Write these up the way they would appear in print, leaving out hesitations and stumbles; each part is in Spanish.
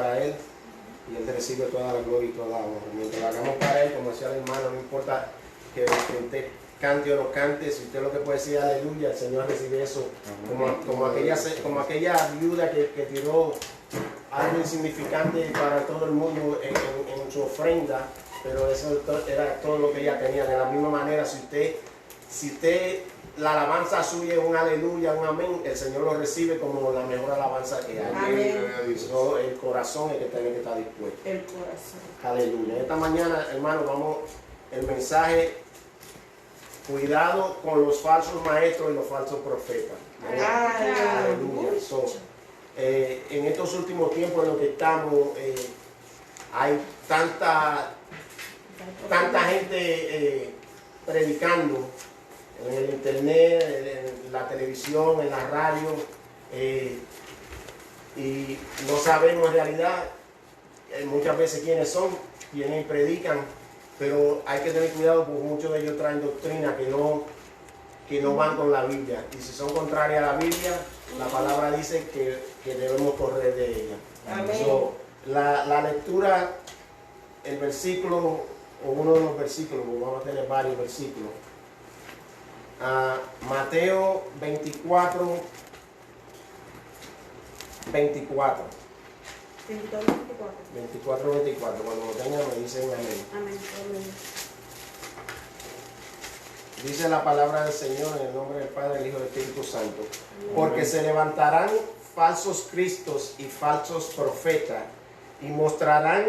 para Él y Él recibe toda la gloria y toda la honra. Mientras lo hagamos para Él, como decía el hermano, no importa que usted cante o no cante, si usted lo que puede decir aleluya, el Señor recibe eso. Como aquella viuda que tiró algo insignificante para todo el mundo en su ofrenda, pero eso era todo lo que ella tenía. De la misma manera, si usted la alabanza suya es un aleluya, un amén, el Señor lo recibe como la mejor alabanza que hay. Amén. So, el corazón es que tiene que estar dispuesto. El corazón. Aleluya. Esta mañana, hermano, vamos el mensaje: cuidado con los falsos maestros y los falsos profetas. Aleluya. So, en estos últimos tiempos en los que estamos, hay tanta gente predicando en el internet, en la televisión, en la radio, y no sabemos en realidad muchas veces quiénes son, quiénes predican, pero hay que tener cuidado porque muchos de ellos traen doctrina que no van con la Biblia, y si son contrarias a la Biblia, la palabra dice que debemos correr de ella. So, la lectura, el versículo, o uno de los versículos, porque vamos a tener varios versículos, Mateo 24, 24. 24, 24. Cuando lo tengan me dicen amén. Amén. Dice la palabra del Señor en el nombre del Padre, del Hijo y del Espíritu Santo. Porque se levantarán falsos cristos y falsos profetas y mostrarán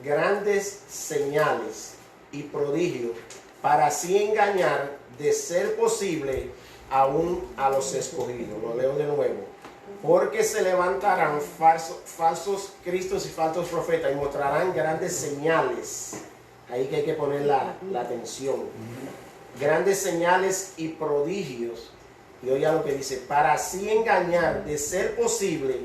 grandes señales y prodigios para así engañar, de ser posible, aún a los escogidos. Lo leo de nuevo. Porque se levantarán falsos cristos y falsos profetas y mostrarán grandes señales. Ahí que hay que poner la atención. Grandes señales y prodigios. Y oiga lo que dice: para así engañar, de ser posible,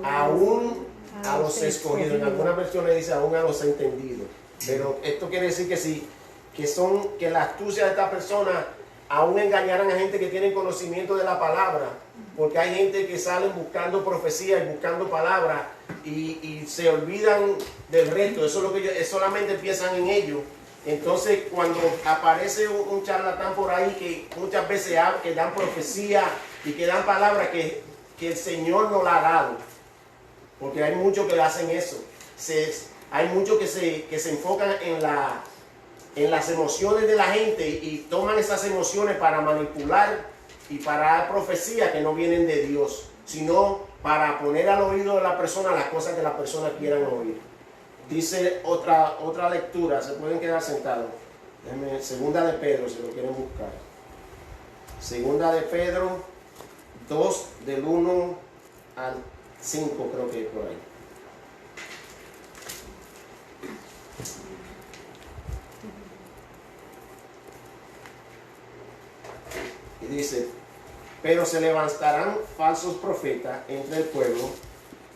aún a los escogidos. En algunas versiones dice aún a los entendidos. Pero esto quiere decir que la astucia de esta persona aún engañarán a gente que tiene conocimiento de la palabra, porque hay gente que salen buscando profecía y buscando palabra y se olvidan del resto. Eso es lo que ellos solamente piensan en ellos. Entonces, cuando aparece un charlatán por ahí que muchas veces que dan profecía y que dan palabra que el Señor no la ha dado, porque hay muchos que hacen eso. Hay muchos que se enfocan en las emociones de la gente y toman esas emociones para manipular y para dar profecía que no vienen de Dios, sino para poner al oído de la persona las cosas que la persona quieran oír. Dice otra lectura, se pueden quedar sentados. Segunda de Pedro, si lo quieren buscar. Segunda de Pedro 2, del 1 al 5, creo que es por ahí. Y dice: pero se levantarán falsos profetas entre el pueblo,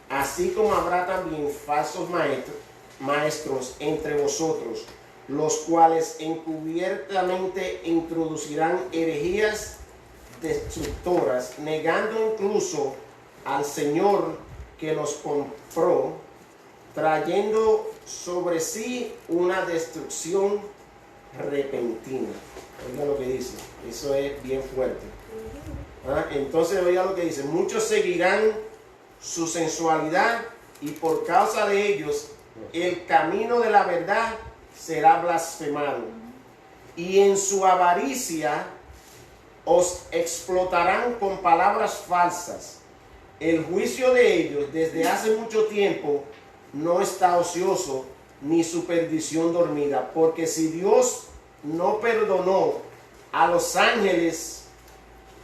así como habrá también falsos maestros entre vosotros, los cuales encubiertamente introducirán herejías destructoras, negando incluso al Señor que los compró, trayendo sobre sí una destrucción repentina. Oiga lo que dice, eso es bien fuerte. Entonces oiga lo que dice: muchos seguirán su sensualidad y por causa de ellos el camino de la verdad será blasfemado, y en su avaricia os explotarán con palabras falsas. El juicio de ellos desde hace mucho tiempo no está ocioso, ni su perdición dormida, porque si Dios no perdonó a los ángeles,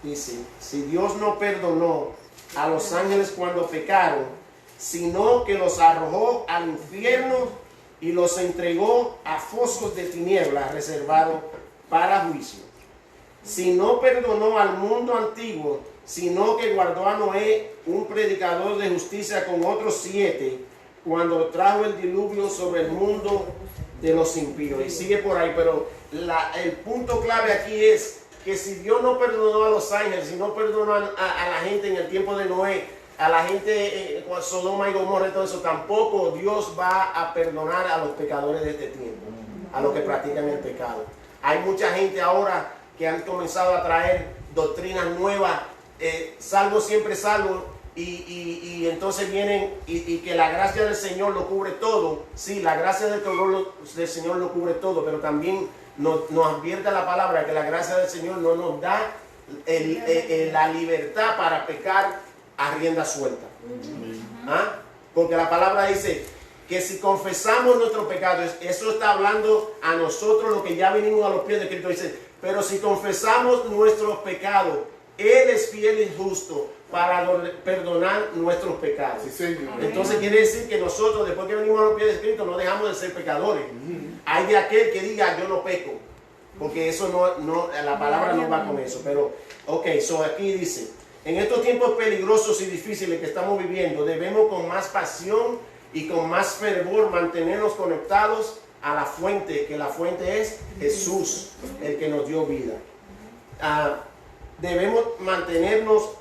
dice, si Dios no perdonó a los ángeles cuando pecaron, sino que los arrojó al infierno y los entregó a fosos de tinieblas reservados para juicio. Si no perdonó al mundo antiguo, sino que guardó a Noé, un predicador de justicia, con otros 7, cuando trajo el diluvio sobre el mundo de los impíos. Y sigue por ahí, pero el punto clave aquí es que si Dios no perdonó a los ángeles, si no perdonó a la gente en el tiempo de Noé, a la gente con Sodoma y Gomorra y todo eso, tampoco Dios va a perdonar a los pecadores de este tiempo, a los que practican el pecado. Hay mucha gente ahora que han comenzado a traer doctrinas nuevas, salvo siempre salvo, y entonces vienen y que la gracia del Señor lo cubre todo. Sí, la gracia del Señor lo cubre todo, pero también nos advierte la palabra que la gracia del Señor no nos da la libertad para pecar a rienda suelta. ¿Ah? Porque la palabra dice que si confesamos nuestros pecados, eso está hablando a nosotros, lo que ya venimos a los pies de Cristo. Dice, pero si confesamos nuestros pecados, Él es fiel y justo para perdonar nuestros pecados. Sí, señor. Entonces quiere decir que nosotros, después que venimos a los pies de Cristo, no dejamos de ser pecadores. Hay de aquel que diga, yo no peco, porque eso la palabra no va con eso. Pero, ok, aquí dice, en estos tiempos peligrosos y difíciles que estamos viviendo, debemos con más pasión y con más fervor mantenernos conectados a la fuente, que la fuente es Jesús, el que nos dio vida. Debemos mantenernos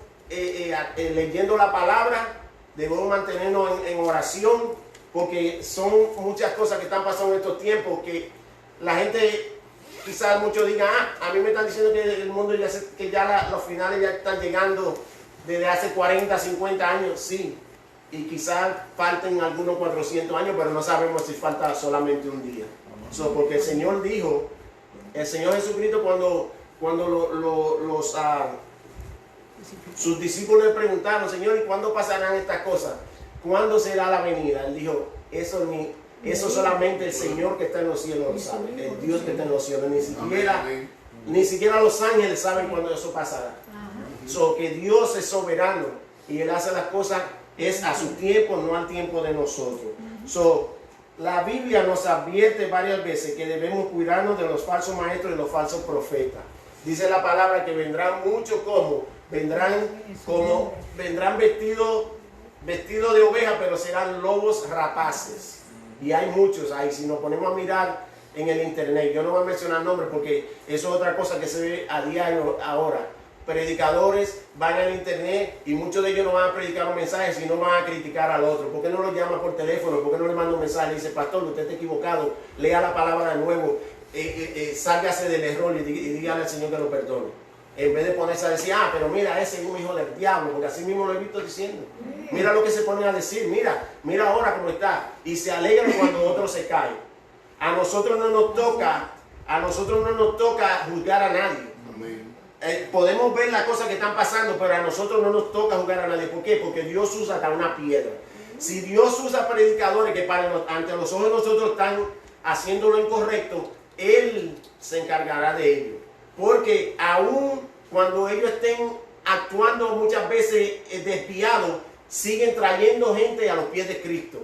leyendo la palabra, debemos mantenernos en oración, porque son muchas cosas que están pasando en estos tiempos que la gente, quizás muchos digan, a mí me están diciendo que el mundo los finales ya están llegando desde hace 40, 50 años, sí, y quizás falten algunos 400 años, pero no sabemos si falta solamente un día. Porque el Señor dijo, el Señor Jesucristo cuando sus discípulos le preguntaron, Señor, ¿y cuándo pasarán estas cosas? ¿Cuándo será la venida? Él dijo, eso solamente el Señor que está en los cielos lo sabe, el Dios que está en los cielos, ni siquiera los ángeles saben cuándo eso pasará. Que Dios es soberano y Él hace las cosas es a su tiempo, no al tiempo de nosotros. La Biblia nos advierte varias veces que debemos cuidarnos de los falsos maestros y los falsos profetas. Dice la palabra que vendrán muchos vendrán vestidos de oveja, pero serán lobos rapaces. Y hay muchos ahí. Si nos ponemos a mirar en el internet, yo no voy a mencionar nombres porque eso es otra cosa que se ve a diario ahora. Predicadores van al internet y muchos de ellos no van a predicar un mensaje, sino van a criticar al otro. ¿Por qué no lo llama por teléfono? ¿Por qué no le manda un mensaje? Le dice, pastor, usted está equivocado, lea la palabra de nuevo, sálgase del error y dígale al Señor que lo perdone. En vez de ponerse a decir, pero mira, ese es un hijo del diablo, porque así mismo lo he visto diciendo. Mira lo que se pone a decir, mira ahora cómo está. Y se alegran cuando otro se cae. A nosotros no nos toca juzgar a nadie. Podemos ver las cosas que están pasando, pero a nosotros no nos toca juzgar a nadie. ¿Por qué? Porque Dios usa hasta una piedra. Si Dios usa predicadores que ante los ojos de nosotros están haciendo lo incorrecto, Él se encargará de ello. Porque aún cuando ellos estén actuando muchas veces desviados, siguen trayendo gente a los pies de Cristo.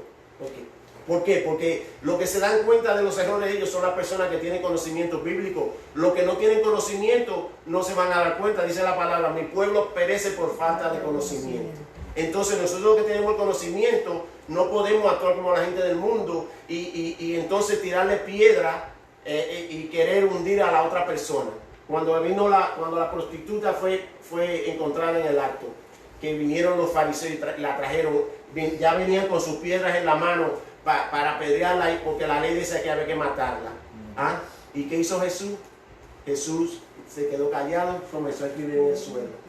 ¿Por qué? Porque lo que se dan cuenta de los errores de ellos son las personas que tienen conocimiento bíblico. Los que no tienen conocimiento no se van a dar cuenta. Dice la palabra, mi pueblo perece por falta de conocimiento. Entonces nosotros que tenemos el conocimiento no podemos actuar como la gente del mundo y entonces tirarle piedra y querer hundir a la otra persona. Cuando la prostituta fue encontrada en el acto, que vinieron los fariseos y la trajeron, ya venían con sus piedras en la mano para apedrearla, porque la ley dice que había que matarla. ¿Y qué hizo Jesús? Jesús se quedó callado, comenzó a escribir en el suelo.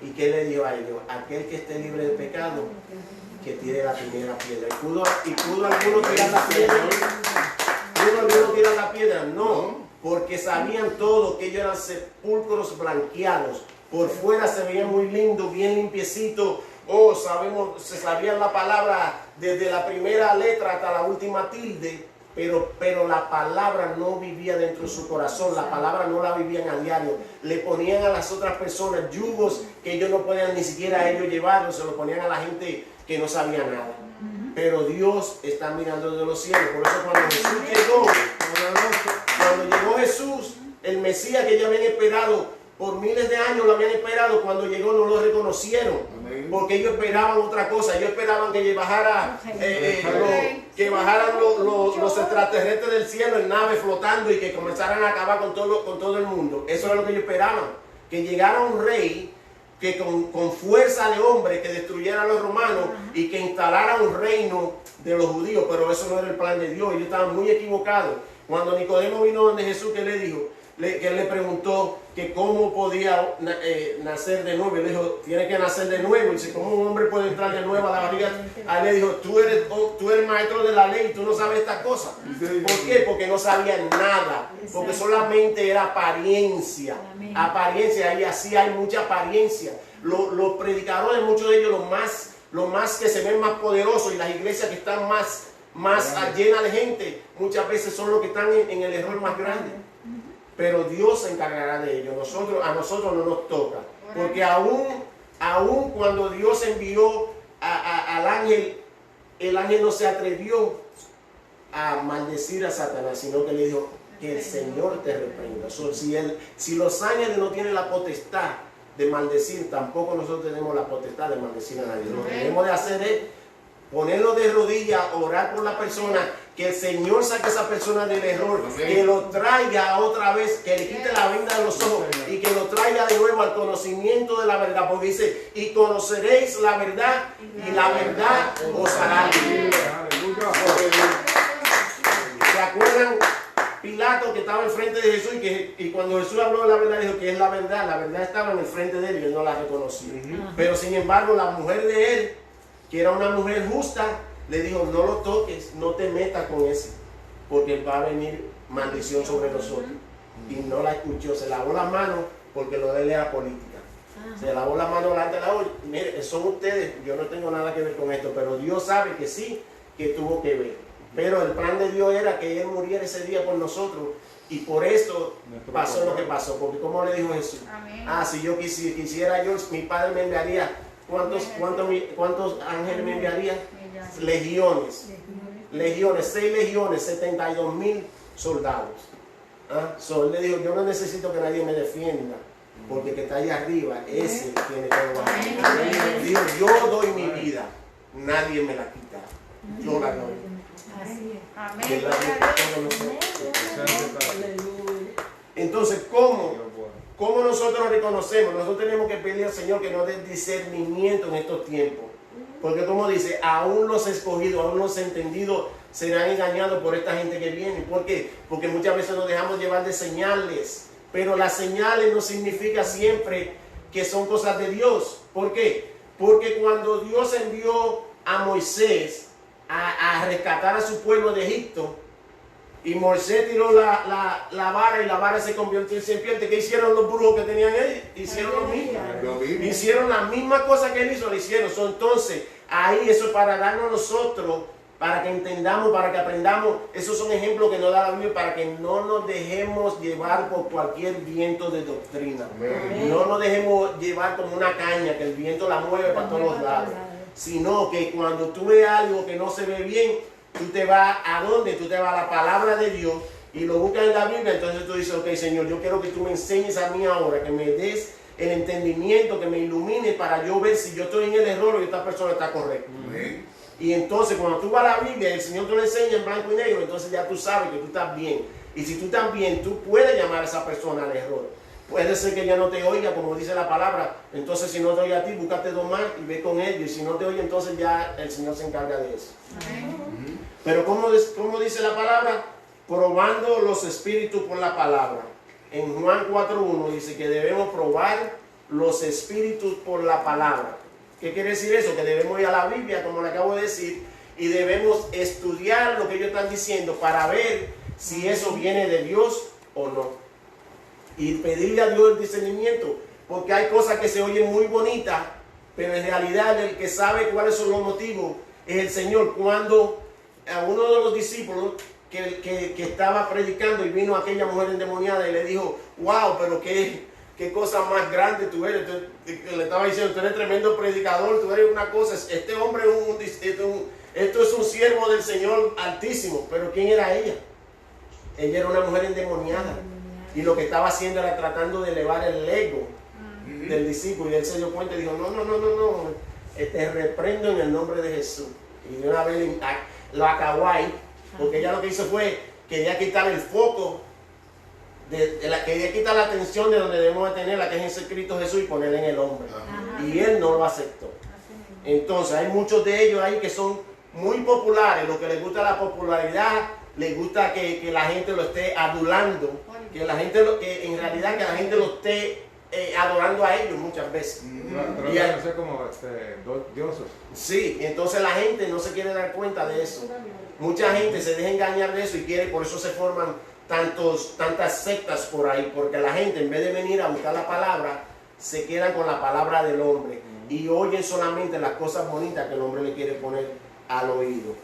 ¿Y qué le dijo a ellos? Aquel que esté libre de pecado, que tire la primera piedra. ¿Y pudo alguno tirar la piedra? ¿Pudo alguno tirar la piedra? No, porque sabían todos que ellos eran sepulcros blanqueados. Por fuera se veía muy lindo, bien limpiecito. Se sabían la palabra desde la primera letra hasta la última tilde, pero la palabra no vivía dentro de su corazón, la palabra no la vivían a diario. Le ponían a las otras personas yugos que ellos no podían ni siquiera a ellos llevarlos, se lo ponían a la gente que no sabía nada. Pero Dios está mirando desde los cielos. Por eso cuando llegó Jesús, el Mesías que ellos habían esperado por miles de años, lo habían esperado, cuando llegó no lo reconocieron. Porque ellos esperaban otra cosa. Ellos esperaban que bajaran los extraterrestres del cielo en naves flotando y que comenzaran a acabar con todo el mundo. Eso era lo que ellos esperaban. Que llegara un rey que con fuerza de hombre que destruyera a los romanos y que instalara un reino de los judíos, pero eso no era el plan de Dios. Ellos estaban muy equivocados. Cuando Nicodemo vino donde Jesús, ¿qué le dijo? Que él le preguntó que cómo podía nacer de nuevo. Él le dijo, tiene que nacer de nuevo. Y dice, ¿cómo un hombre puede entrar de nuevo a la barriga? Él le dijo, tú eres maestro de la ley, tú no sabes estas cosas. ¿Por qué? Porque no sabían nada. Porque solamente era apariencia. Apariencia, y así hay mucha apariencia. Los predicadores, muchos de ellos, los más que se ven más poderosos, y las iglesias que están más llenas de gente, muchas veces son los que están en el error más grande. Pero Dios se encargará de ello. A nosotros no nos toca. Porque aún cuando Dios envió al ángel, el ángel no se atrevió a maldecir a Satanás, sino que le dijo, que el Señor te reprenda. Si los ángeles no tienen la potestad de maldecir, tampoco nosotros tenemos la potestad de maldecir a nadie. Lo que debemos de hacer es ponerlo de rodillas, orar por la persona, que el Señor saque a esa persona del error, que lo traiga otra vez, que le quite la venda de los ojos y que lo traiga de nuevo al conocimiento de la verdad, porque dice, y conoceréis la verdad y la verdad os hará libre. ¿Se acuerdan? Pilato, que estaba enfrente de Jesús, y cuando Jesús habló de la verdad, dijo que es la verdad estaba en el frente de él y él no la reconoció. Pero sin embargo, la mujer de él, que era una mujer justa, le dijo, no lo toques, no te metas con ese, porque va a venir maldición sobre nosotros. Y no la escuchó, se lavó las manos, porque lo de él era política. Se lavó las manos delante de la olla. Mire, son ustedes, yo no tengo nada que ver con esto, pero Dios sabe que sí, que tuvo que ver. Pero el plan de Dios era que Él muriera ese día por nosotros, y por esto pasó lo que pasó. Porque como le dijo Jesús, si yo quisiera yo, mi Padre me enviaría, ¿cuántos ángeles me enviaría? Legiones, 6 legiones, 72,000 soldados. Él le dijo, yo no necesito que nadie me defienda, porque el que está allá arriba, ese tiene todo bajo. Él dijo, yo doy mi vida, nadie me la quita, yo la doy. Amén. Entonces, ¿cómo nosotros reconocemos? Nosotros tenemos que pedirle al Señor que nos dé discernimiento en estos tiempos. Porque como dice, aún los escogidos, aún los entendidos serán engañados por esta gente que viene. ¿Por qué? Porque muchas veces nos dejamos llevar de señales. Pero las señales no significa siempre que son cosas de Dios. ¿Por qué? Porque cuando Dios envió a Moisés a rescatar a su pueblo de Egipto, y Moisés tiró la vara y la vara se convirtió en serpiente, ¿qué hicieron los brujos que tenían ellos? Hicieron lo mismo. Hicieron la misma cosa que él hizo, lo hicieron. Entonces, ahí eso es para darnos a nosotros, para que entendamos, para que aprendamos. Esos son ejemplos que nos da la Biblia, para que no nos dejemos llevar por cualquier viento de doctrina. No nos dejemos llevar como una caña, que el viento la mueve para todos los lados. Sino que cuando tú ves algo que no se ve bien, tú te vas ¿a dónde? Tú te vas a la palabra de Dios y lo buscas en la Biblia. Entonces tú dices, ok, Señor, yo quiero que tú me enseñes a mí ahora, que me des el entendimiento, que me ilumine para yo ver si yo estoy en el error o esta persona está correcta. Y entonces cuando tú vas a la Biblia y el Señor te lo enseña en blanco y negro, entonces ya tú sabes que tú estás bien. Y si tú estás bien, tú puedes llamar a esa persona al error. Puede ser que ella no te oiga, como dice la palabra. Entonces, si no te oye a ti, búscate 2 más y ve con ellos. Y si no te oye, entonces ya el Señor se encarga de eso. Pero ¿cómo dice la palabra? Probando los espíritus por la palabra. En Juan 4:1 dice que debemos probar los espíritus por la palabra. ¿Qué quiere decir eso? Que debemos ir a la Biblia, como le acabo de decir, y debemos estudiar lo que ellos están diciendo para ver si eso viene de Dios o no. Y pedirle a Dios el discernimiento, porque hay cosas que se oyen muy bonitas, pero en realidad el que sabe cuáles son los motivos es el Señor. Cuando a uno de los discípulos que estaba predicando y vino aquella mujer endemoniada y le dijo, wow, pero qué cosa más grande tú eres. Le estaba diciendo, tú eres tremendo predicador, tú eres una cosa, este hombre esto es un siervo del Señor Altísimo. Pero ¿quién era ella? Ella era una mujer endemoniada. Y lo que estaba haciendo era tratando de elevar el ego del discípulo. Y él se dio cuenta y dijo, no, te reprendo en el nombre de Jesús. Y de una vez lo acabó ahí, porque ella lo que hizo fue, quería quitar el foco que le quita la atención de donde debemos de tenerla, que es en Cristo Jesús, y ponerla en el hombre. Y él no lo aceptó. Entonces hay muchos de ellos ahí que son muy populares, lo que les gusta la popularidad, les gusta que la gente lo esté adulando, que en realidad que la gente lo esté adorando a ellos muchas veces. Pero no sé como diosos. Sí, entonces la gente no se quiere dar cuenta de eso. Mucha gente se deja engañar de eso y por eso se forman tantas sectas por ahí, porque la gente en vez de venir a buscar la palabra, se quedan con la palabra del hombre y oyen solamente las cosas bonitas que el hombre le quiere poner al oído.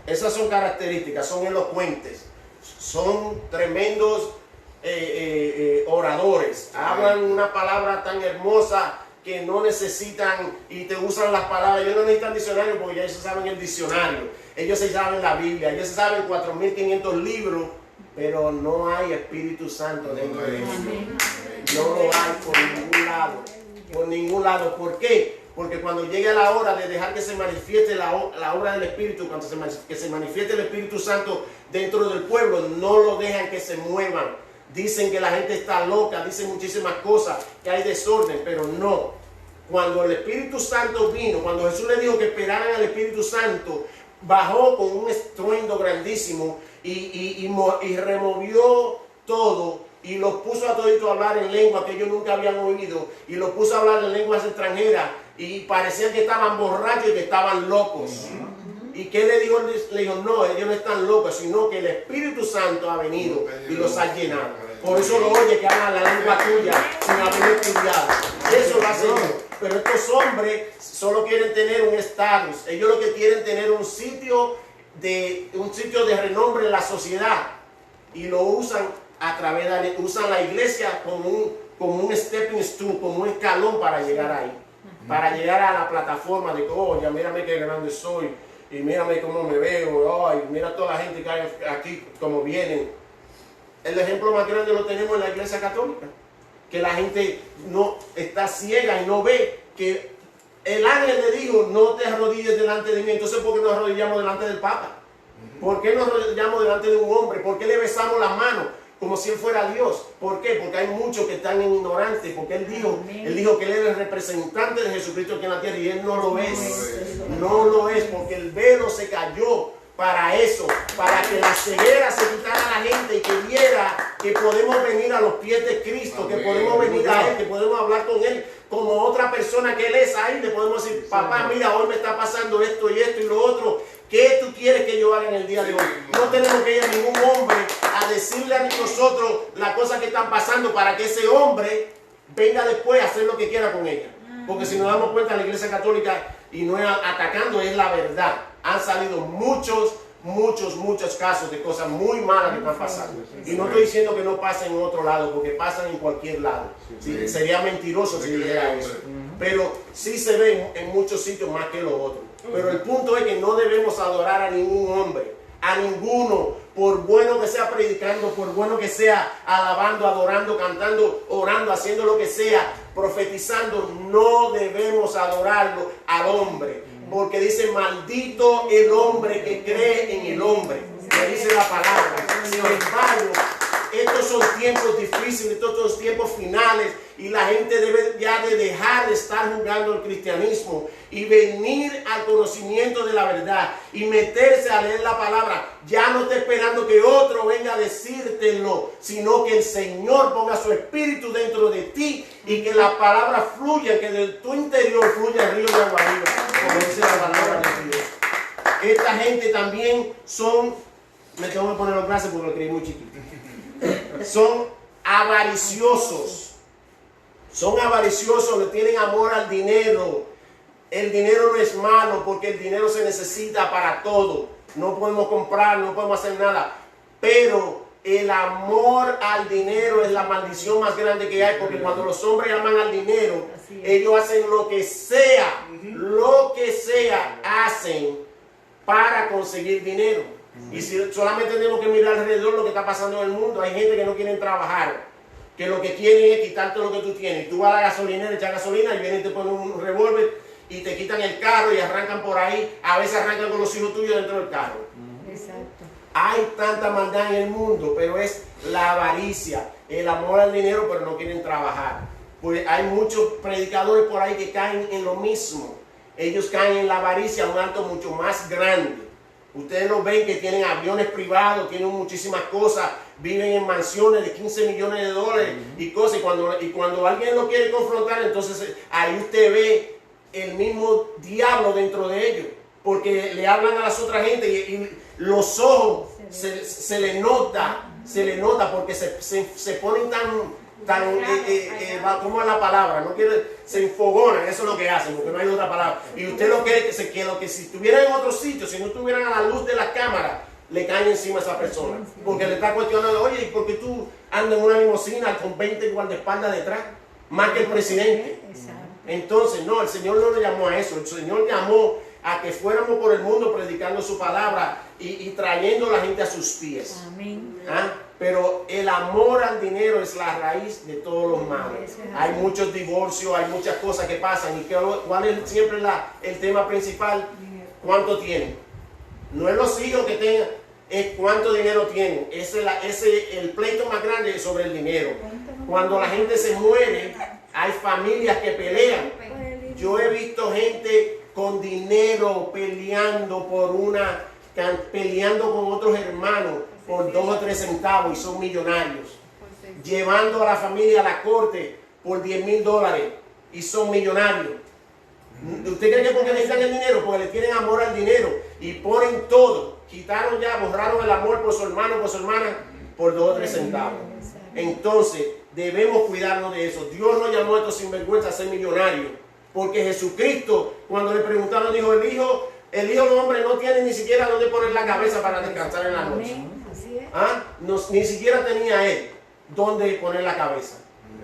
Esas son características, son elocuentes, son tremendos oradores, hablan una palabra tan hermosa que no necesitan y te usan las palabras. Ellos no necesitan diccionario porque ya ellos saben el diccionario, ellos se saben la Biblia, ellos se saben 4.500 libros, pero no hay Espíritu Santo dentro de ellos. No lo hay por ningún lado, por ningún lado. ¿Por qué? Porque cuando llegue la hora de dejar que se manifieste la obra del Espíritu, cuando se manifieste el Espíritu Santo dentro del pueblo, no lo dejan que se muevan. Dicen que la gente está loca, dicen muchísimas cosas, que hay desorden, pero no. Cuando el Espíritu Santo vino, cuando Jesús le dijo que esperaran al Espíritu Santo, bajó con un estruendo grandísimo y removió todo y los puso a toditos a hablar en lengua que ellos nunca habían oído y los puso a hablar en lenguas extranjeras y parecían que estaban borrachos y que estaban locos. ¿Y qué le dijo? Le dijo, no, ellos no están locos, sino que el Espíritu Santo ha venido y los ha llenado. Por eso lo oye que hablan la lengua tuya sin haber estudiado. Eso lo hace Dios. Pero estos hombres solo quieren tener un estatus. Ellos lo que quieren tener un sitio de renombre en la sociedad. Y lo usan usan la iglesia como un stepping stone, como un escalón para llegar ahí. Para llegar a la plataforma de que, oh, ya mírame qué grande soy. Y mírame cómo me veo, ay, mira toda la gente que hay aquí, cómo vienen. El ejemplo más grande lo tenemos en la iglesia católica, que la gente no está ciega y no ve que el ángel le dijo, no te arrodilles delante de mí. Entonces, ¿por qué nos arrodillamos delante del Papa? ¿Por qué nos arrodillamos delante de un hombre? ¿Por qué le besamos las manos como si él fuera Dios? ¿Por qué? Porque hay muchos que están en ignorancia, porque él dijo que él era el representante de Jesucristo aquí en la tierra y él no lo es. No lo es, porque el velo se cayó para eso, para que la ceguera se quitara a la gente y que viera que podemos venir a los pies de Cristo, que podemos venir a Él, que podemos hablar con Él como otra persona que Él es ahí. Le podemos decir, papá, mira, hoy me está pasando esto y lo otro. ¿Qué tú quieres que yo haga en el día de hoy? No tenemos que ir a ningún hombre a decirle a nosotros las cosas que están pasando para que ese hombre venga después a hacer lo que quiera con ella. Porque si nos damos cuenta, la Iglesia Católica, y no es atacando, es la verdad. Han salido muchos casos de cosas muy malas que están pasando. Y no estoy diciendo que no pasen en otro lado, porque pasan en cualquier lado. Sí, sería mentiroso si dijera eso. Pero sí se ven en muchos sitios más que los otros. Pero el punto es que no debemos adorar a ningún hombre, a ninguno, por bueno que sea predicando, por bueno que sea alabando, adorando, cantando, orando, haciendo lo que sea, profetizando. No debemos adorarlo al hombre, porque dice, maldito el hombre que cree en el hombre, que dice la palabra. Sin embargo, estos son tiempos difíciles, estos son tiempos finales, y la gente debe ya de dejar de estar jugando el cristianismo y venir al conocimiento de la verdad y meterse a leer la palabra. Ya no está esperando que otro venga a decírtelo, sino que el Señor ponga su espíritu dentro de ti y que la palabra fluya, que de tu interior fluya el río de agua viva, como dice la palabra de Dios. Esta gente también son, me tengo que poner los brazos porque lo creí muy chiquito, son avariciosos. Son avariciosos, le tienen amor al dinero. El dinero no es malo porque el dinero se necesita para todo. No podemos comprar, no podemos hacer nada. Pero el amor al dinero es la maldición más grande que hay, porque cuando los hombres aman al dinero, ellos hacen lo que sea hacen para conseguir dinero. Y si solamente tenemos que mirar alrededor lo que está pasando en el mundo, hay gente que no quiere trabajar, que lo que quieren es quitarte lo que tú tienes. Tú vas a la gasolinera, echas gasolina y vienen y te ponen un revólver y te quitan el carro y arrancan por ahí. A veces arrancan con los hijos tuyos dentro del carro. Exacto. Hay tanta maldad en el mundo, pero es la avaricia, el amor al dinero, pero no quieren trabajar. Pues hay muchos predicadores por ahí que caen en lo mismo. Ellos caen en la avaricia a un alto mucho más grande. Ustedes lo ven que tienen aviones privados, tienen muchísimas cosas, viven en mansiones de 15 millones de dólares y cosas. Y cuando alguien lo quiere confrontar, entonces ahí usted ve el mismo diablo dentro de ellos. Porque le hablan a las otras gente y los ojos se le nota porque se ponen tan ¿cómo es la palabra? No quiere, se enfogonan, eso es lo que hacen, porque no hay otra palabra. Y usted lo cree que si estuvieran en otro sitio, si no estuvieran a la luz de la cámara, le caen encima a esa persona. Porque le está cuestionando, oye, ¿y por qué tú andas en una limusina con 20 guardaespaldas detrás? Más que el presidente. Entonces, no, el Señor no le llamó a eso. El Señor llamó a que fuéramos por el mundo predicando su palabra y trayendo a la gente a sus pies. Amén. ¿Ah? Pero el amor al dinero es la raíz de todos los males. Hay muchos divorcios, hay muchas cosas que pasan. ¿Y cuál es siempre el tema principal? ¿Cuánto tienen? No es los hijos que tengan, es cuánto dinero tienen. El pleito más grande es sobre el dinero. Cuando la gente se muere, hay familias que pelean. Yo he visto gente con dinero peleando peleando con otros hermanos por 2 o 3 centavos y son millonarios, llevando a la familia a la corte por $10,000 y son millonarios. ¿Usted cree que porque necesitan el dinero? Porque le tienen amor al dinero y ponen todo, borraron el amor por su hermano, por su hermana, por 2 o 3 centavos. Entonces debemos cuidarnos de eso. Dios no llamó a estos sinvergüenzas a ser millonarios, porque Jesucristo, cuando le preguntaron, dijo: el hijo del hombre no tiene ni siquiera donde poner la cabeza para descansar en la noche. ¿Ah? Ni siquiera tenía él donde poner la cabeza.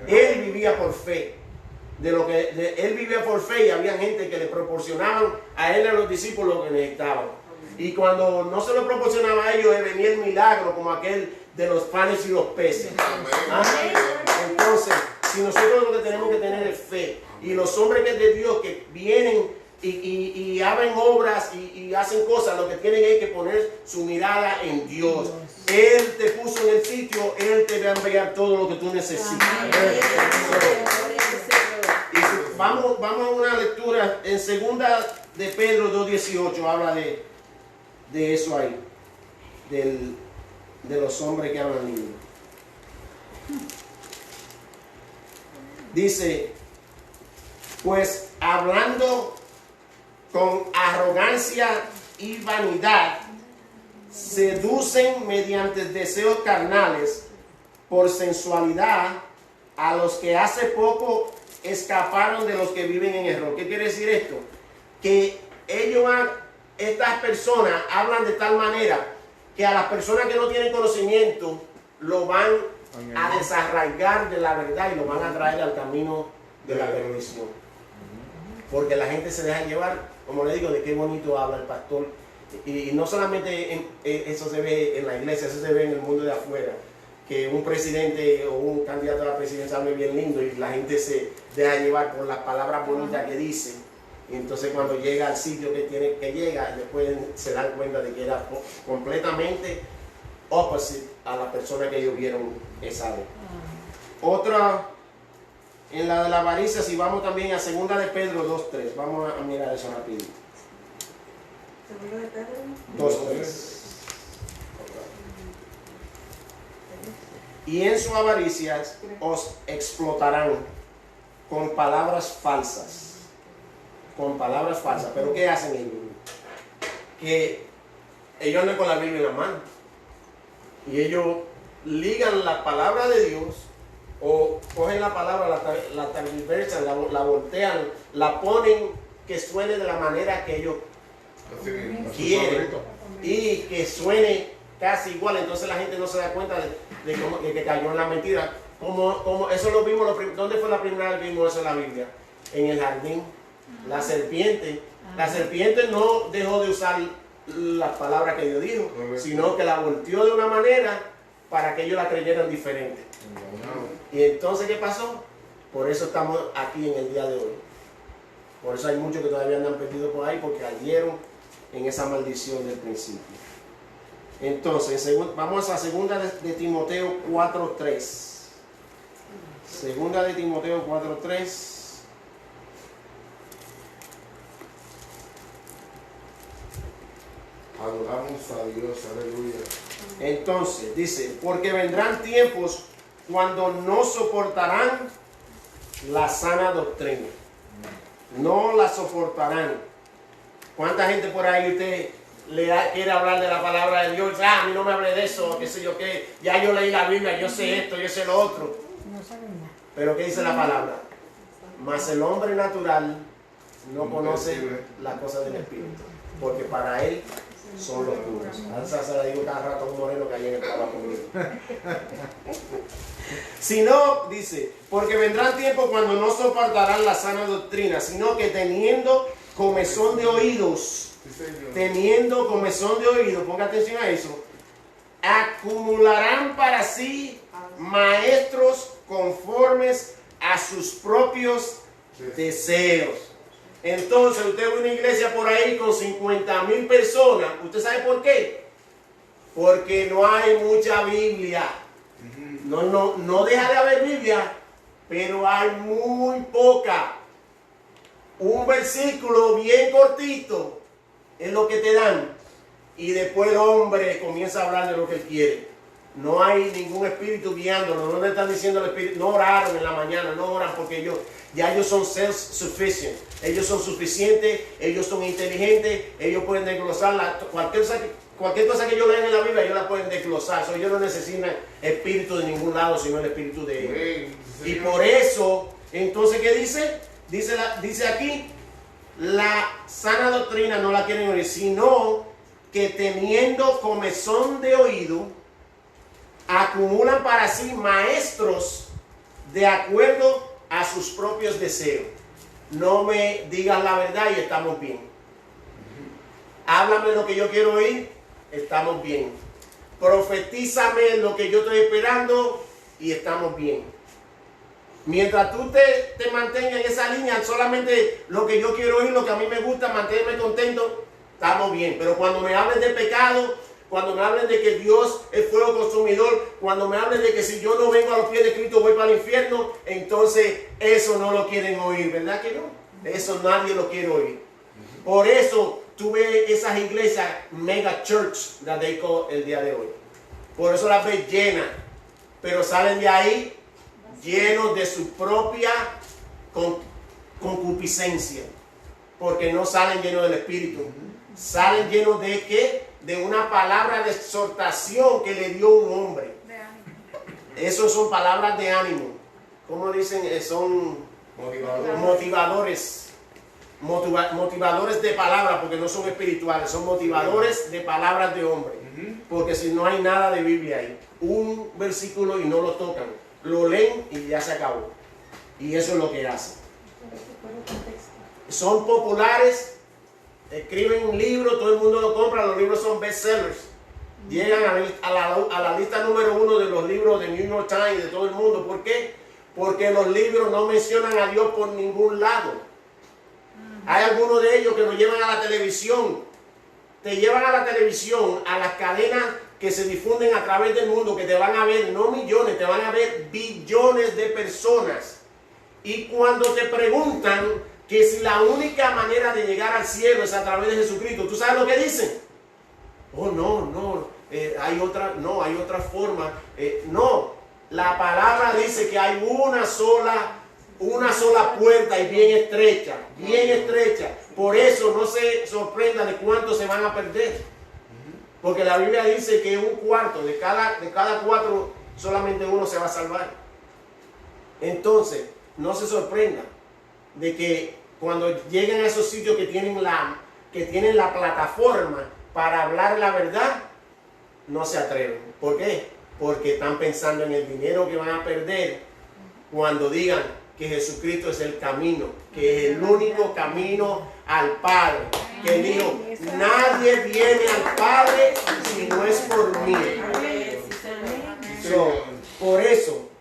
Él vivía por fe. Él vivía por fe y había gente que le proporcionaban a él y a los discípulos lo que necesitaban. Y cuando no se lo proporcionaba a ellos, venía el milagro como aquel de los panes y los peces. ¿Ah? Entonces, si nosotros lo que tenemos que tener es fe, y los hombres que es de Dios que vienen y abren obras y hacen cosas, lo que tienen es que poner su mirada en Dios. Él te puso en el sitio, Él te va a enviar todo lo que tú necesitas. Y vamos a una lectura en 2 de Pedro 2:18, habla de eso ahí, de los hombres que hablan lindo. Dice: pues hablando con arrogancia y vanidad, seducen mediante deseos carnales por sensualidad a los que hace poco escaparon de los que viven en error. ¿Qué quiere decir esto? Que estas personas hablan de tal manera que a las personas que no tienen conocimiento lo van a desarraigar de la verdad y lo van a traer al camino de la perdición. Porque la gente se deja llevar, como le digo, de qué bonito habla el pastor. Y no solamente eso se ve en la iglesia, eso se ve en el mundo de afuera. Que un presidente o un candidato a la presidencia hable bien lindo y la gente se deja llevar por las palabras bonitas que dice. Y entonces cuando llega al sitio que llega, después se dan cuenta de que era completamente opposite a la persona que ellos vieron esa vez. Otra, en la de la avaricia, si vamos también a 2 de Pedro 2:3, vamos a mirar eso rápido. 2 de Pedro 2:3. Y en su avaricia os explotarán con palabras falsas. Con palabras falsas. ¿Pero qué hacen ellos? Que ellos andan con la Biblia en la mano. Y ellos ligan la palabra de Dios, o cogen la palabra, la tergiversan, la voltean, la ponen que suene de la manera que ellos quieren y que suene casi igual. Entonces la gente no se da cuenta de que cayó en la mentira. Como eso lo vimos, ¿dónde fue la primera vez que vimos eso en la Biblia? En el jardín. La serpiente no dejó de usar las palabras que Dios dijo, sino que la volteó de una manera para que ellos la creyeran diferente. Y entonces, ¿qué pasó? Por eso estamos aquí en el día de hoy. Por eso hay muchos que todavía andan perdidos por ahí, porque cayeron en esa maldición del principio. Entonces, vamos a segunda de Timoteo 4:3. Segunda de Timoteo 4:3. Adoramos a Dios, aleluya. Entonces, dice, porque vendrán tiempos cuando no soportarán la sana doctrina. No la soportarán. ¿Cuánta gente por ahí usted quiere hablar de la palabra de Dios? Ah, a mí no me hable de eso, qué sé yo qué. Ya yo leí la Biblia, yo sé esto, yo sé lo otro. No saben nada. Pero ¿qué dice la palabra? Mas el hombre natural no conoce las cosas del Espíritu, porque para él son locuras. A esa se la digo cada rato a un moreno que ayer estaba conmigo. Si no, dice, porque vendrán tiempos cuando no soportarán la sana doctrina, sino que teniendo comezón de oídos, ponga atención a eso, acumularán para sí maestros conformes a sus propios deseos. Entonces usted ve una iglesia por ahí con 50,000 personas. ¿Usted sabe por qué? Porque no hay mucha Biblia. No deja de haber Biblia, pero hay muy poca. Un versículo bien cortito es lo que te dan. Y después el hombre comienza a hablar de lo que él quiere. No hay ningún espíritu guiándolo. No le están diciendo al espíritu, no oraron en la mañana, no oran porque ellos son self-sufficient. Ellos son suficientes, ellos son inteligentes, ellos pueden desglosar cualquier cosa que ellos lean en la Biblia, ellos la pueden desglosar. So, ellos no necesitan espíritu de ningún lado, sino el espíritu de ellos. Y por eso, entonces, ¿qué dice? Dice aquí, la sana doctrina no la quieren oír, sino que teniendo comezón de oído, acumulan para sí maestros de acuerdo a sus propios deseos. No me digas la verdad y estamos bien. Háblame lo que yo quiero oír, estamos bien. Profetízame lo que yo estoy esperando y estamos bien. Mientras tú te mantengas en esa línea, solamente lo que yo quiero oír, lo que a mí me gusta, mantenerme contento, estamos bien. Pero cuando me hablen de pecado, cuando me hablen de que Dios es fuego consumidor, cuando me hablen de que si yo no vengo a los pies de Cristo voy para el infierno, entonces eso no lo quieren oír, ¿verdad que no? Eso nadie lo quiere oír. Por eso tú ves esas iglesias mega church that they call el día de hoy. Por eso las ves llenas, pero salen de ahí llenos de su propia concupiscencia, porque no salen llenos del Espíritu. Salen llenos de ¿qué? De una palabra de exhortación que le dio un hombre. Esos son palabras de ánimo. ¿Cómo dicen? Son motivadores. Motivadores de palabra, porque no son espirituales. Son motivadores de palabras de hombre. Porque si no hay nada de Biblia ahí, un versículo y no lo tocan, lo leen y ya se acabó. Y eso es lo que hacen. Son populares. Escriben un libro, todo el mundo lo compra, los libros son bestsellers. Llegan a la lista número 1 de los libros de New York Times, de todo el mundo. ¿Por qué? Porque los libros no mencionan a Dios por ningún lado. Hay algunos de ellos que nos llevan a la televisión. Te llevan a la televisión, a las cadenas que se difunden a través del mundo, que te van a ver, no millones, te van a ver billones de personas. Y cuando te preguntan que si la única manera de llegar al cielo es a través de Jesucristo, ¿tú sabes lo que dicen? Oh, no, hay otra forma. No, la palabra dice que hay una sola puerta y bien estrecha. Por eso no se sorprenda de cuántos se van a perder. Porque la Biblia dice que un cuarto, de cada 4, solamente uno se va a salvar. Entonces, no se sorprenda de que cuando lleguen a esos sitios que tienen la plataforma para hablar la verdad, no se atreven. ¿Por qué? Porque están pensando en el dinero que van a perder cuando digan que Jesucristo es el camino, que es el único camino al Padre. Que Él dijo, nadie viene al Padre si no es por mí.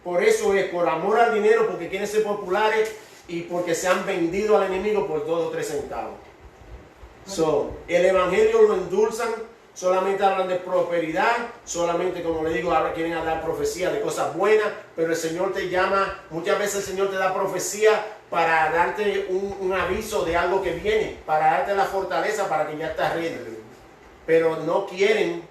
Por eso es por amor al dinero, porque quieren ser populares y porque se han vendido al enemigo por 2 o 3 centavos. El evangelio lo endulzan, solamente hablan de prosperidad, solamente, como le digo, ahora quieren hablar profecía de cosas buenas, pero el Señor te llama, muchas veces el Señor te da profecía para darte un aviso de algo que viene, para darte la fortaleza para que ya estás ready. Pero no quieren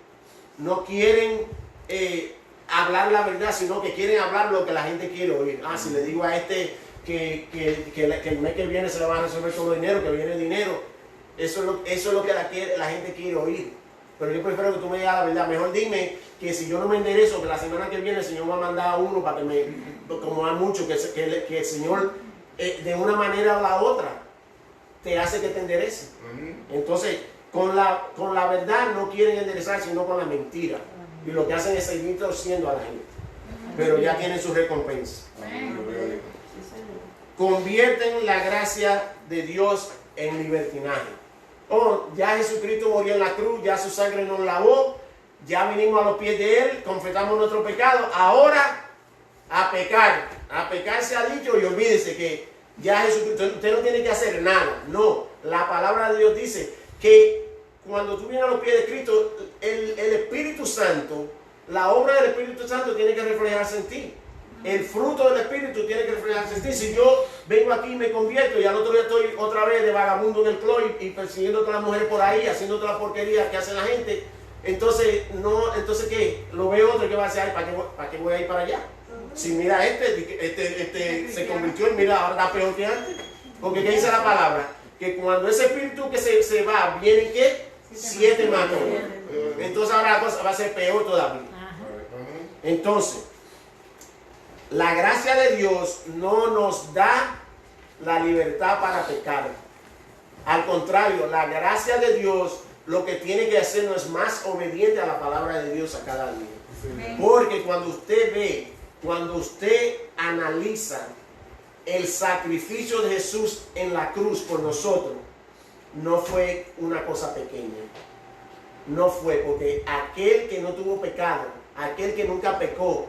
hablar la verdad, sino que quieren hablar lo que la gente quiere oír. Si le digo a este que el mes que viene se le va a resolver todo el dinero, que viene dinero, eso es lo que la gente quiere oír. Pero yo prefiero que tú me digas la verdad. Mejor dime que si yo no me enderezo, que la semana que viene el Señor va a mandar a uno para que me, como hay mucho, que el Señor de una manera o la otra te hace que te enderece. Entonces, con la verdad no quieren enderezar, sino con la mentira. Y lo que hacen es seguir torciendo a la gente. Pero ya tienen su recompensa. Convierten la gracia de Dios en libertinaje. Ya Jesucristo murió en la cruz, ya su sangre nos lavó, ya vinimos a los pies de Él, confesamos nuestro pecado. Ahora a pecar se ha dicho, y olvídese que ya Jesucristo, usted no tiene que hacer nada. No, la palabra de Dios dice que cuando tú vienes a los pies de Cristo, el Espíritu Santo, la obra del Espíritu Santo tiene que reflejarse en ti. El fruto del Espíritu tiene que reflejarse en ti. Si yo vengo aquí y me convierto y al otro día estoy otra vez de vagabundo en el club y persiguiendo a todas las mujeres por ahí, haciendo toda la porquería que hace la gente, entonces ¿qué? Lo veo otro que va a decir, ¿para qué voy a ir para allá? Si mira este se convirtió y mira, ahora está peor que antes. Porque ¿qué dice la palabra? Que cuando ese espíritu que se va, viene ¿qué? 7 más. Entonces ahora la cosa va a ser peor todavía. Entonces, la gracia de Dios no nos da la libertad para pecar. Al contrario, la gracia de Dios lo que tiene que hacernos es más obediente a la palabra de Dios a cada día. Porque cuando usted ve, cuando usted analiza el sacrificio de Jesús en la cruz por nosotros, no fue una cosa pequeña. No fue, porque aquel que no tuvo pecado, aquel que nunca pecó,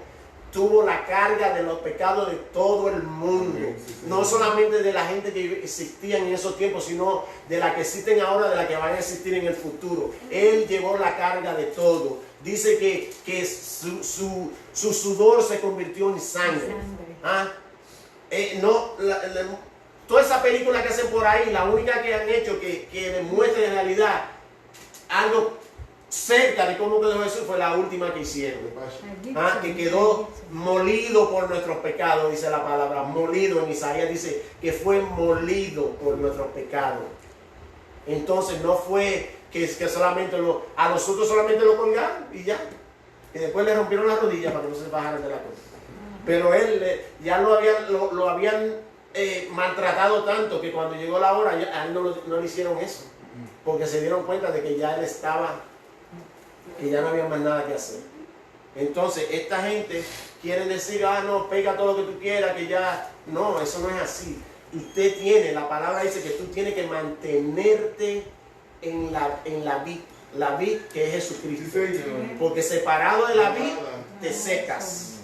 tuvo la carga de los pecados de todo el mundo. No solamente de la gente que existía en esos tiempos, sino de la que existen ahora, de la que van a existir en el futuro. Él llevó la carga de todo. Dice que su sudor se convirtió en sangre. Toda esa película que hacen por ahí, la única que han hecho que demuestra en realidad algo cerca de cómo quedó Jesús fue la última que hicieron. Que quedó molido por nuestros pecados, dice la palabra, molido. En Isaías dice que fue molido por nuestros pecados. Entonces no fue que solamente a nosotros solamente lo colgaron y ya. Y después le rompieron las rodillas para que no se bajaran de la cruz. Pero él ya lo habían maltratado tanto que cuando llegó la hora a él no le hicieron eso. Porque se dieron cuenta de que ya él estaba, que ya no había más nada que hacer. Entonces esta gente quiere decir, no, pega todo lo que tú quieras, que ya, no, eso no es así. Usted tiene, la palabra dice que tú tienes que mantenerte en la vid que es Jesucristo. Porque separado de la vid te secas.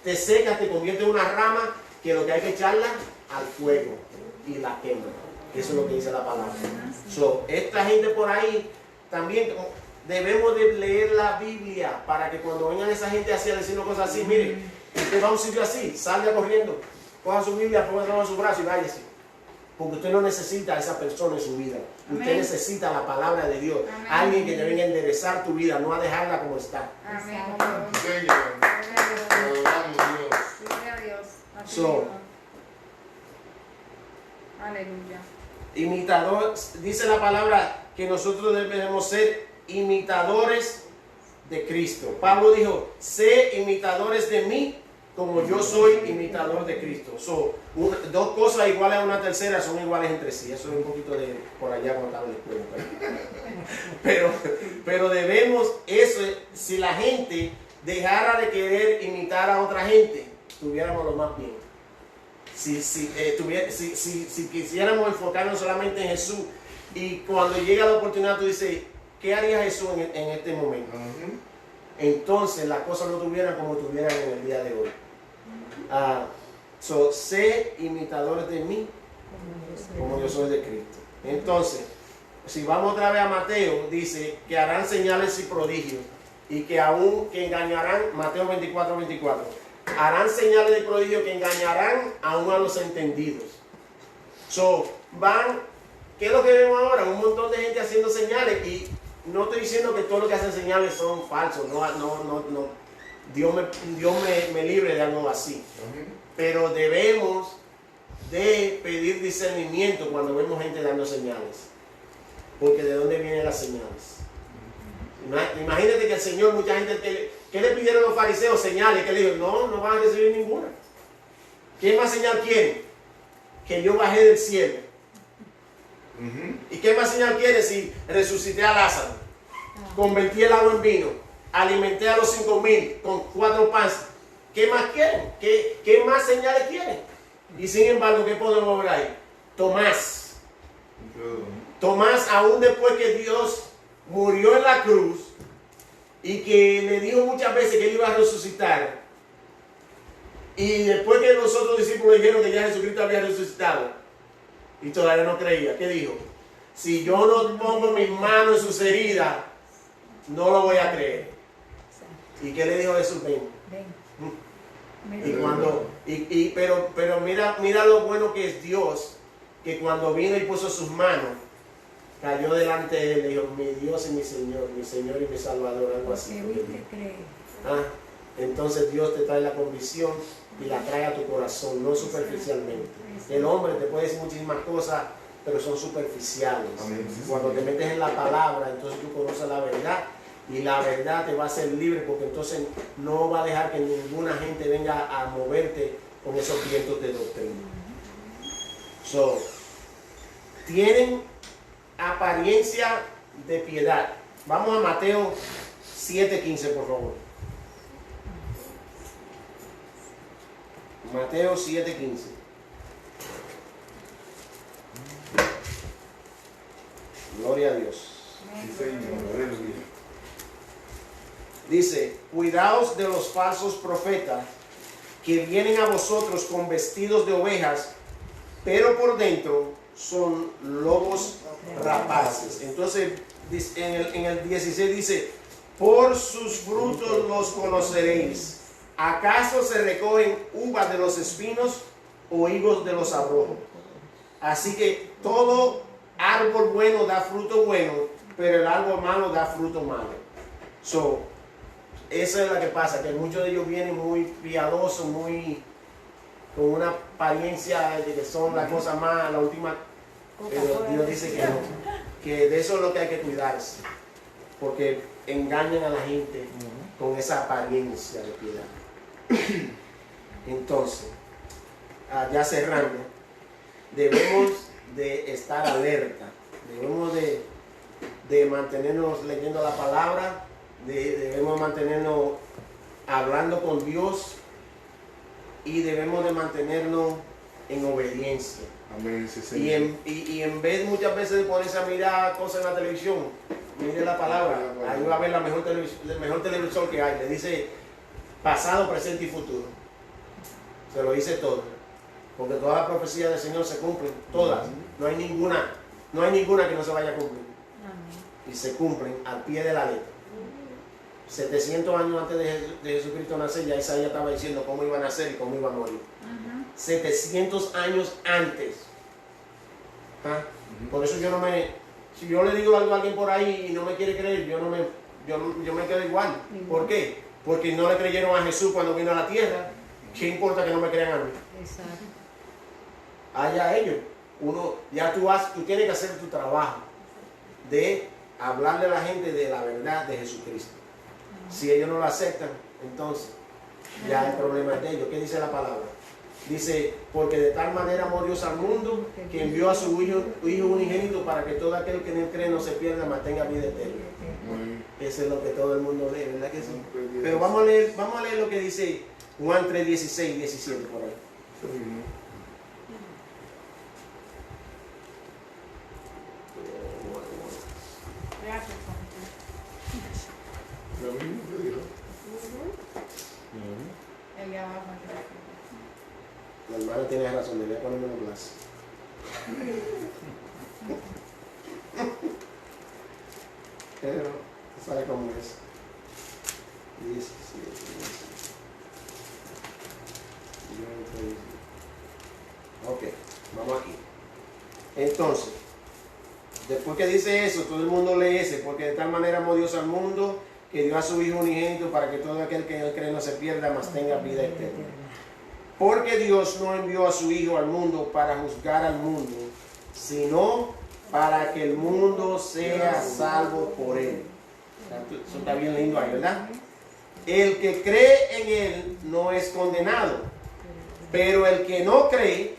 Te secas, te conviertes en una rama que lo que hay que echarla al fuego y la quema. Eso es lo que dice la palabra. Esta gente por ahí también debemos de leer la Biblia para que cuando vengan esa gente así a decirnos cosas así, mire, usted va a un sitio así, salga corriendo, coja su Biblia, ponga en su brazo y váyase. Porque usted no necesita a esa persona en su vida. Usted necesita la palabra de Dios. Alguien que te venga a enderezar tu vida, no a dejarla como está. Aleluya. Imitador, dice la palabra que nosotros debemos ser imitadores de Cristo. Pablo dijo, sé imitadores de mí como yo soy imitador de Cristo. Dos cosas iguales a una tercera son iguales entre sí. Eso es un poquito de por allá cuando estaba en la escuela. Pero debemos eso, si la gente dejara de querer imitar a otra gente, tuviéramos lo más bien. Si quisiéramos enfocarnos solamente en Jesús, y cuando llega la oportunidad tú dices, ¿qué haría Jesús en este momento? Entonces las cosas no tuvieran como tuvieran en el día de hoy. Sé imitadores de mí como yo soy de Cristo. Entonces, si vamos otra vez a Mateo, dice que harán señales y prodigios y que aún que engañarán, Mateo 24, 24, harán señales de prodigio que engañarán aún a los entendidos. ¿Qué es lo que vemos ahora? Un montón de gente haciendo señales, y no estoy diciendo que todo lo que hacen señales son falsos, no. Dios me libre de algo así. Pero debemos de pedir discernimiento cuando vemos gente dando señales. Porque ¿de dónde vienen las señales? Imagínate que el Señor, mucha gente, ¿qué le pidieron los fariseos? Señales. Que le dijo, no van a recibir ninguna. ¿Qué más señal quieren? Que yo bajé del cielo. ¿Y qué más señal quiere si resucité a Lázaro? Convertí el agua en vino. Alimenté a los 5,000 con 4 panes. ¿Qué más quieren? ¿Qué más señales quieren? Y sin embargo, ¿qué podemos ver ahí? Tomás, aún después que Dios murió en la cruz y que le dijo muchas veces que él iba a resucitar, y después que los otros discípulos dijeron que ya Jesucristo había resucitado y todavía no creía, ¿qué dijo? Si yo no pongo mis manos en sus heridas, no lo voy a creer. ¿Y qué le dijo Jesús? Ven. Pero mira lo bueno que es Dios, que cuando vino y puso sus manos, cayó delante de él y le dijo, mi Dios y mi Señor y mi Salvador, algo así. Entonces Dios te trae la convicción y la trae a tu corazón, no superficialmente. El hombre te puede decir muchísimas cosas, pero son superficiales. Cuando te metes en la palabra, entonces tú conoces la verdad, y la verdad te va a hacer libre, porque entonces no va a dejar que ninguna gente venga a moverte con esos vientos de doctrina. Tienen apariencia de piedad. Vamos a Mateo 7:15, por favor. Mateo 7:15. Gloria a Dios. Dice, cuidaos de los falsos profetas que vienen a vosotros con vestidos de ovejas, pero por dentro son lobos rapaces. Entonces en el 16 dice, por sus frutos los conoceréis. ¿Acaso se recogen uvas de los espinos o higos de los abrojos? Así que todo árbol bueno da fruto bueno, pero el árbol malo da fruto malo. Esa es la que pasa, que muchos de ellos vienen muy piadosos, con una apariencia de que son la cosa más, la última, pero Dios dice que no, que de eso es lo que hay que cuidarse, porque engañan a la gente con esa apariencia de piedad. Entonces, ya cerrando, debemos de estar alerta, debemos de mantenernos leyendo la palabra, debemos mantenernos hablando con Dios, y debemos de mantenernos en obediencia. Amén, sí, y en vez muchas veces de ponerse a mirar cosas en la televisión, mire la palabra. Ahí va a ver el mejor televisor que hay. Le dice pasado, presente y futuro. Se lo dice todo. Porque todas las profecías del Señor se cumplen, todas. No hay ninguna que no se vaya a cumplir. Y se cumplen al pie de la letra. 700 años antes de Jesucristo nacer, ya Isaías estaba diciendo cómo iba a nacer y cómo iba a morir. 700 años antes. Por eso si yo le digo algo a alguien por ahí y no me quiere creer, yo me quedo igual. ¿Por qué? Porque no le creyeron a Jesús cuando vino a la tierra. ¿Qué importa que no me crean a mí? Exacto. Allá ellos. Tú tienes que hacer tu trabajo de hablarle a la gente de la verdad de Jesucristo. Si ellos no lo aceptan, entonces ya el problema es de ellos. ¿Qué dice la palabra? Dice, porque de tal manera amó Dios al mundo que envió a su hijo unigénito para que todo aquel que en él cree no se pierda, mas tenga vida eterna. Eso es lo que todo el mundo lee, ¿verdad que sí? Pero vamos a leer lo que dice Juan 3, 16 y 17 por ahí. Gracias, Lo mismo que dijo. allá abajo. La hermana tiene razón, debería ponerme un glass. Pero, tú sabes cómo es. 17. Ok, vamos aquí. Entonces, después que dice eso, todo el mundo lee ese, porque de tal manera amó Dios al mundo, que dio a su Hijo unigénito para que todo aquel que en él cree no se pierda, mas tenga vida eterna. Porque Dios no envió a su Hijo al mundo para juzgar al mundo, sino para que el mundo sea salvo por él. Eso está bien lindo ahí, ¿verdad? El que cree en él no es condenado, pero el que no cree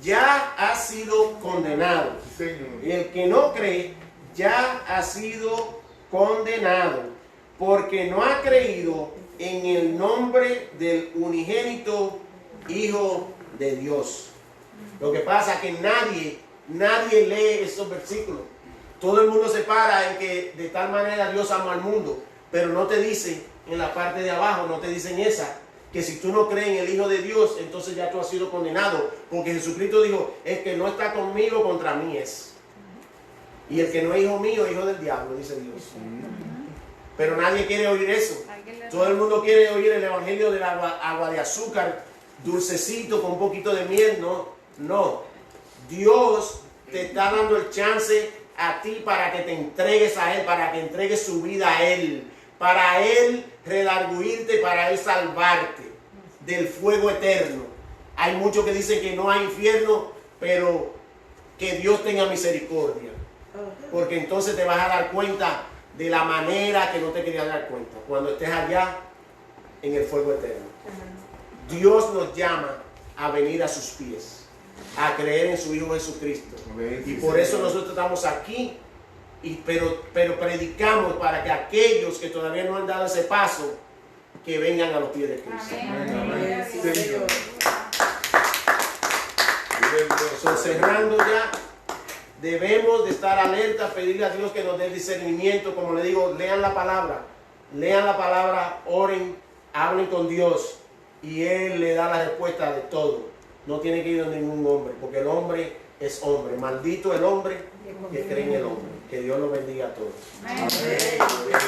ya ha sido condenado. Señor. El que no cree ya ha sido condenado, porque no ha creído en el nombre del unigénito Hijo de Dios. Lo que pasa es que nadie lee esos versículos. Todo el mundo se para en que de tal manera Dios ama al mundo, pero no te dice en la parte de abajo, no te dicen esa, que si tú no crees en el Hijo de Dios, entonces ya tú has sido condenado, porque Jesucristo dijo, el que no está conmigo, contra mí es. Y el que no es hijo mío, hijo del diablo, dice Dios. Pero nadie quiere oír eso. Todo el mundo quiere oír el evangelio del agua de azúcar, dulcecito, con un poquito de miel. No. Dios te está dando el chance a ti para que te entregues a Él, para que entregues su vida a Él, para Él redarguirte, para Él salvarte del fuego eterno. Hay muchos que dicen que no hay infierno, pero que Dios tenga misericordia, porque entonces te vas a dar cuenta de la manera que no te querías dar cuenta, cuando estés allá en el fuego eterno. Dios nos llama a venir a sus pies, a creer en su Hijo Jesucristo. Y por eso nosotros estamos aquí, pero predicamos para que aquellos que todavía no han dado ese paso, que vengan a los pies de Cristo. Amén. Señor. So, cerrando ya, debemos de estar alerta, pedirle a Dios que nos dé discernimiento. Como le digo, lean la palabra, oren, hablen con Dios y Él le da la respuesta de todo. No tiene que ir a ningún hombre, porque el hombre es hombre. Maldito el hombre que cree en el hombre. Que Dios los bendiga a todos. Amén. Amén.